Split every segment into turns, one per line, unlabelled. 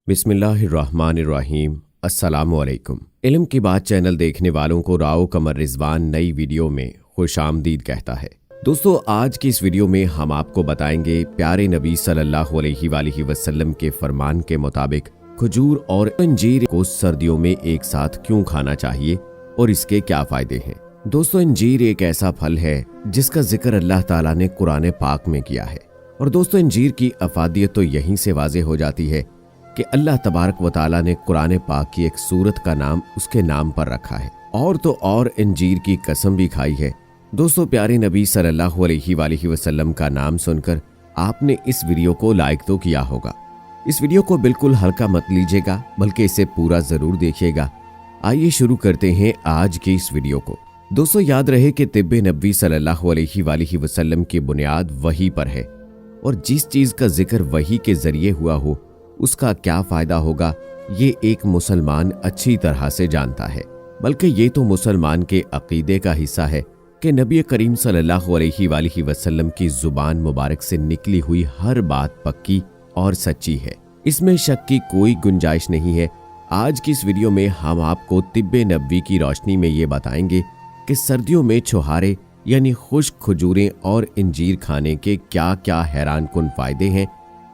बिस्मिल्लाहिर्रहमानिर्रहीम। अस्सलामु अलैकुम। इल्म की बात चैनल देखने वालों को राव कमर रिजवान नई वीडियो में खुश आमदीद कहता है। दोस्तों, आज की इस वीडियो में हम आपको बताएंगे प्यारे नबी सल्लल्लाहु अलैहि वसल्लम के फरमान के मुताबिक खजूर और अंजीर को सर्दियों में एक साथ क्यों खाना चाहिए और इसके क्या फायदे हैं। दोस्तों, अंजीर एक ऐसा फल है जिसका जिक्र अल्लाह ताला ने कुरान पाक में किया है। और दोस्तों, अंजीर की अफादियत तो यहीं से वाज़े हो जाती है कि अल्लाह तबारक व तआला ने कुरान पाक की एक सूरत का नाम उसके नाम पर रखा है। और तो और अंजीर की कसम भी खाई है। दोस्तों, प्यारे नबी सल्लल्लाहु अलैहि वसल्लम का नाम सुनकर आपने इस वीडियो को लाइक तो किया होगा। इस वीडियो को बिल्कुल हल्का मत लीजिएगा, बल्कि इसे पूरा जरूर देखिएगा। आइए शुरू करते हैं आज की इस वीडियो को। दोस्तों, याद रहे कि तिब्बे नबी सल्लल्लाहु अलैहि वसल्लम की बुनियाद वही पर है, और जिस चीज का जिक्र वही के जरिए हुआ हो उसका क्या फायदा होगा ये एक मुसलमान अच्छी तरह से जानता है। बल्कि ये तो मुसलमान के अकीदे का हिस्सा है कि नबी करीम सल्लल्लाहु अलैहि वसल्लम की जुबान मुबारक से निकली हुई हर बात पक्की और सच्ची है, इसमें शक की कोई गुंजाइश नहीं है। आज की इस वीडियो में हम आपको तिब्बे नबवी की रोशनी में ये बताएंगे कि सर्दियों में छुहारे यानी खुश्क खजूरें और अंजीर खाने के क्या क्या हैरान कुन फायदे हैं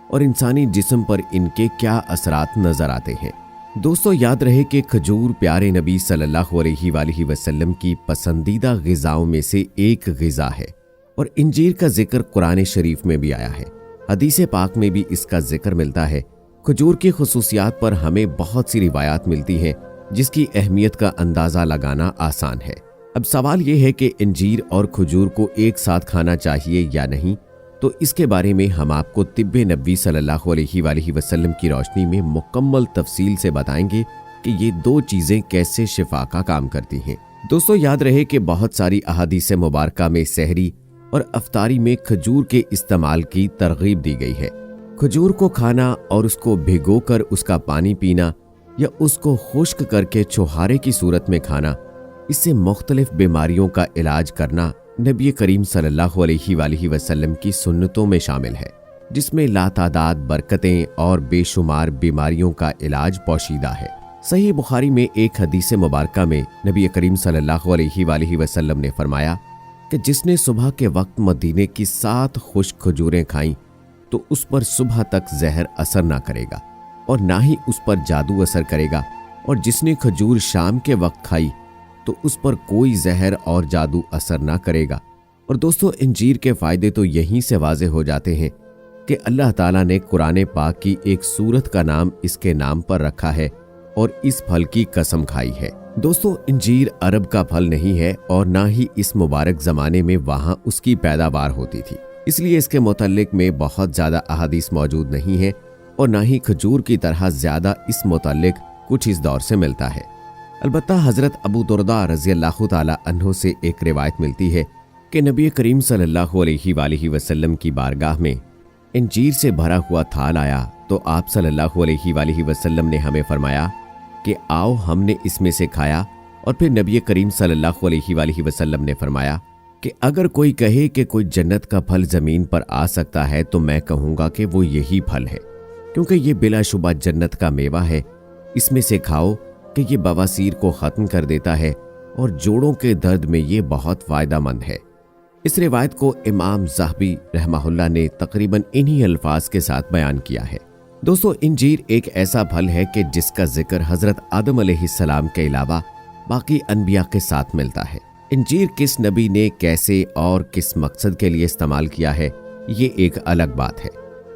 और इंसानी जिस्म पर इनके क्या असरात नजर आते हैं। दोस्तों, याद रहे कि खजूर प्यारे नबी सल्लल्लाहु अलैहि वसल्लम की पसंदीदा ग़िज़ाओं में से एक ग़िज़ा है और अंजीर का जिक्र कुरान शरीफ में भी आया है। हदीस पाक में भी इसका जिक्र मिलता है। खजूर की खुसूसियात पर हमें बहुत सी रिवायात मिलती हैं जिसकी अहमियत का अंदाज़ा लगाना आसान है। अब सवाल यह है कि अंजीर और खजूर को एक साथ खाना चाहिए या नहीं, तो इसके बारे में हम आपको तिब्बे नबवी सल्लल्लाहु अलैहि वसल्लम की रोशनी में मुकम्मल तफसील से बताएंगे कि ये दो चीज़ें कैसे शिफा का काम करती हैं। दोस्तों, याद रहे कि बहुत सारी अहादीस मुबारका में सहरी और अफ्तारी में खजूर के इस्तेमाल की तरगीब दी गई है। खजूर को खाना और उसको भिगोकर उसका पानी पीना या उसको खुश्क करके छुहारे की सूरत में खाना, इससे मुख्तलिफ बीमारियों का इलाज करना नबी करीम सल्लल्लाहु अलैहि वसल्लम की सुन्नतों में शामिल है, जिसमें लातादाद बरकतें और बेशुमार बीमारियों का इलाज पोशीदा है। सही बुखारी में एक हदीस मुबारका में नबी करीम सल्लल्लाहु अलैहि वसल्लम ने फरमाया कि जिसने सुबह के वक्त मदीने की 7 खुश्क खजूरें खाईं तो उस पर सुबह तक जहर असर ना करेगा और ना ही उस पर जादू असर करेगा, और जिसने खजूर शाम के वक्त खाई तो उस पर कोई जहर और जादू असर ना करेगा। और दोस्तों, अंजीर के फायदे तो यहीं से वाज़े हो जाते हैं कि अल्लाह ताला ने कुरान पाक की एक सूरत का नाम इसके नाम पर रखा है और इस फल की कसम खाई है। दोस्तों, अंजीर अरब का फल नहीं है और ना ही इस मुबारक जमाने में वहां उसकी पैदावार होती थी, इसलिए इसके मुतल्लिक में बहुत ज्यादा अहादीस मौजूद नहीं है और ना ही खजूर की तरह ज्यादा इस मुतल्लिक कुछ इस दौर से मिलता है। अलबत्ता हजरत अबू दुर्दा रज़ी अल्लाह ताला अन्हु से एक रिवायत मिलती है कि नबी करीम सल्लल्लाहु अलैहि वसल्लम की बारगाह में अंजीर से भरा हुआ थाल आया तो आप सल्लल्लाहु अलैहि वसल्लम ने हमें फरमाया कि आओ, हमने इसमें से खाया। और फिर नबी करीम सल्लल्लाहु अलैहि वसल्लम ने फरमाया कि अगर कोई कहे कि कोई जन्नत का फल ज़मीन पर आ सकता है तो मैं कहूँगा कि वो यही फल है, क्योंकि ये बिलाशुबा जन्नत का मेवा है। इसमें से खाओ कि ये बवासीर को ख़त्म कर देता है और जोड़ों के दर्द में ये बहुत फ़ायदा मंद है। इस रिवायत को इमाम ज़हबी रहमहुल्लाह ने तकरीबन इन्हीं अल्फाज के साथ बयान किया है। दोस्तों, अंजीर एक ऐसा फल है कि जिसका जिक्र हज़रत आदम अलैहिस्सलाम के अलावा बाकी अनबिया के साथ मिलता है। अंजीर किस नबी ने कैसे और किस मकसद के लिए इस्तेमाल किया है ये एक अलग बात है।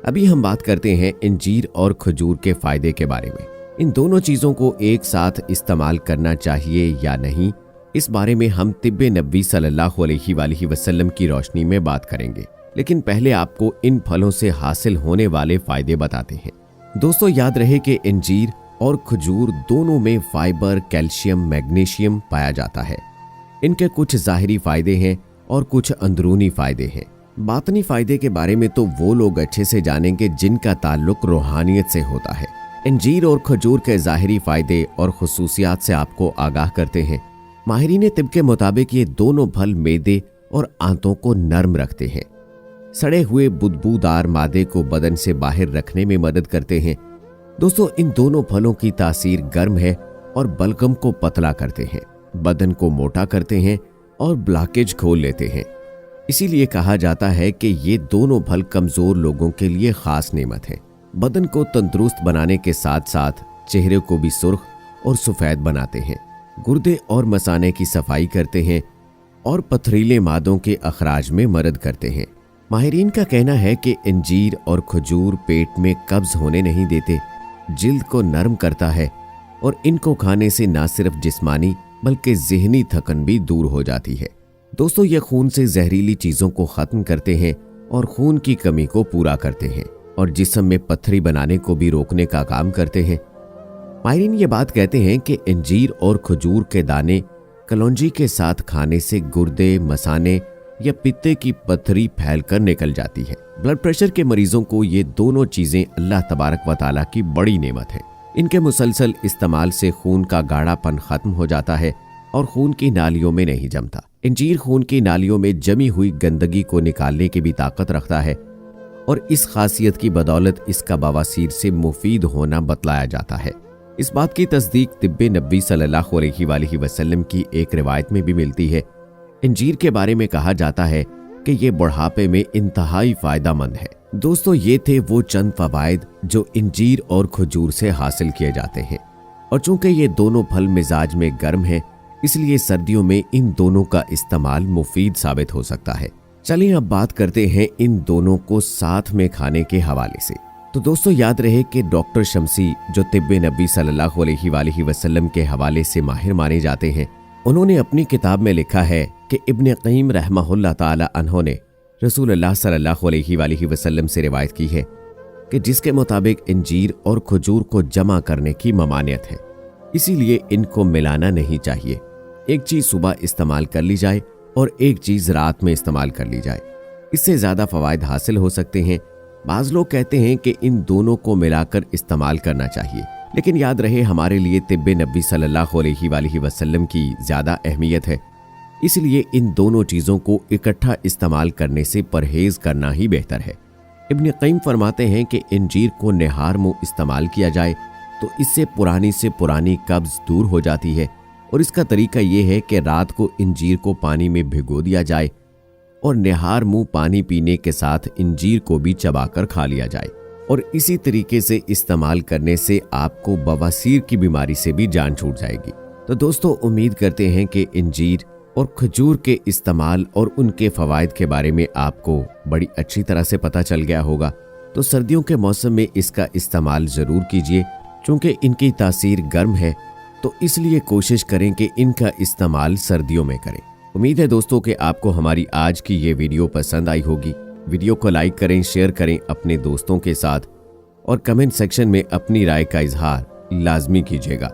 अभी हम बात करते हैं अंजीर और खजूर के फ़ायदे के बारे में। इन दोनों चीज़ों को एक साथ इस्तेमाल करना चाहिए या नहीं, इस बारे में हम तिब्बे नबवी सल्लल्लाहु अलैहि वसल्लम की रोशनी में बात करेंगे। लेकिन पहले आपको इन फलों से हासिल होने वाले फायदे बताते हैं। दोस्तों, याद रहे कि अंजीर और खजूर दोनों में फाइबर, कैल्शियम, मैग्नीशियम पाया जाता है। इनके कुछ ज़ाहिरी फायदे हैं और कुछ अंदरूनी फायदे हैं। बातनी फायदे के बारे में तो वो लोग अच्छे से जानेंगे जिनका ताल्लुक रूहानियत से होता है। अंजीर और खजूर के ज़ाहिरी फायदे और खुसूसियात से आपको आगाह करते हैं। माहिरीन तिब के मुताबिक ये दोनों फल मेदे और आंतों को नर्म रखते हैं, सड़े हुए बुदबूदार मादे को बदन से बाहर रखने में मदद करते हैं दोस्तों इन दोनों फलों की तासीर गर्म है और बलगम को पतला करते हैं, बदन को मोटा करते हैं और ब्लॉकेज खोल लेते हैं। इसीलिए कहा जाता है कि ये दोनों फल कमजोर लोगों के लिए खास नेमत है। बदन को तंदुरुस्त बनाने के साथ साथ चेहरे को भी सुर्ख और सफेद बनाते हैं, गुर्दे और मसाने की सफाई करते हैं और पथरीले मादों के अखराज में मदद करते हैं। माहिरीन का कहना है कि अंजीर और खजूर पेट में कब्ज होने नहीं देते, जिल्द को नरम करता है और इनको खाने से न सिर्फ जिस्मानी बल्कि ज़हनी थकन भी दूर हो जाती है। दोस्तों ये खून से जहरीली चीज़ों को ख़त्म करते हैं और खून की कमी को पूरा करते हैं और जिस्म में पत्थरी बनाने को भी रोकने का काम करते हैं। माहिरीन ये बात कहते हैं कि अंजीर और खजूर के दाने कलौंजी के साथ खाने से गुर्दे, मसाने या पित्ते की पत्थरी फैलकर निकल जाती है। ब्लड प्रेशर के मरीजों को ये दोनों चीजें अल्लाह तबारक व तआला की बड़ी नेमत है। इनके मुसलसल इस्तेमाल से खून का गाढ़ापन खत्म हो जाता है और खून की नालियों में नहीं जमता। अंजीर खून की नालियों में जमी हुई गंदगी को निकालने की भी ताकत रखता है और इस खासियत की बदौलत इसका बवासीर से मुफीद होना बतलाया जाता है। इस बात की तस्दीक तिब्बे नबी सल्लल्लाहु अलैहि वसल्लम की एक रिवायत में भी मिलती है। अंजीर के बारे में कहा जाता है कि ये बुढ़ापे में इंतहाई फायदेमंद है। दोस्तों ये थे वो चंद फवायद जो अंजीर और खजूर से हासिल किए जाते हैं और चूंकि ये दोनों फल मिजाज में गर्म हैं, इसलिए सर्दियों में इन दोनों का इस्तेमाल मुफीद साबित हो सकता है। चलिए अब बात करते हैं इन दोनों को साथ में खाने के हवाले से। तो दोस्तों याद रहे कि डॉक्टर शमसी जो तिब्बे नबी सल्लल्लाहु अलैहि वसल्लम के हवाले से माहिर माने जाते हैं, उन्होंने अपनी किताब में लिखा है कि इब्न क़य्यिम रहमहुल्लाह ताला अन्हो ने रसूलुल्लाह सल्लल्लाहु अलैहि वसल्लम से रिवायत की है कि जिसके मुताबिक अंजीर और खजूर को जमा करने की ममानियत है, इसीलिए इनको मिलाना नहीं चाहिए। एक चीज़ सुबह इस्तेमाल कर ली जाए और एक चीज़ रात में इस्तेमाल कर ली जाए, इससे ज़्यादा फ़वाइद हासिल हो सकते हैं। बाज़ लोग कहते हैं कि इन दोनों को मिलाकर इस्तेमाल करना चाहिए, लेकिन याद रहे हमारे लिए तिब्बे नबी सल्लल्लाहु अलैहि वसल्लम की ज़्यादा अहमियत है, इसलिए इन दोनों चीज़ों को इकट्ठा इस्तेमाल करने से परहेज़ करना ही बेहतर है। इब्न क़य्यिम फरमाते हैं कि अंजीर को निहार मुँह इस्तेमाल किया जाए तो इससे पुरानी कब्ज़ दूर हो जाती है और इसका तरीका ये है कि रात को अंजीर को पानी में भिगो दिया जाए और निहार मुँह पानी पीने के साथ अंजीर को भी चबाकर खा लिया जाए और इसी तरीके से इस्तेमाल करने से आपको बवासीर की बीमारी से भी जान छूट जाएगी। तो दोस्तों उम्मीद करते हैं कि अंजीर और खजूर के इस्तेमाल और उनके फ़वाइद के बारे में आपको बड़ी अच्छी तरह से पता चल गया होगा। तो सर्दियों के मौसम में इसका इस्तेमाल ज़रूर कीजिए, चूँकि इनकी तासीर गर्म है, तो इसलिए कोशिश करें कि इनका इस्तेमाल सर्दियों में करें। उम्मीद है दोस्तों कि आपको हमारी आज की ये वीडियो पसंद आई होगी। वीडियो को लाइक करें, शेयर करें अपने दोस्तों के साथ और कमेंट सेक्शन में अपनी राय का इजहार लाजमी कीजिएगा।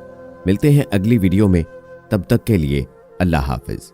मिलते हैं अगली वीडियो में, तब तक के लिए अल्लाह हाफिज।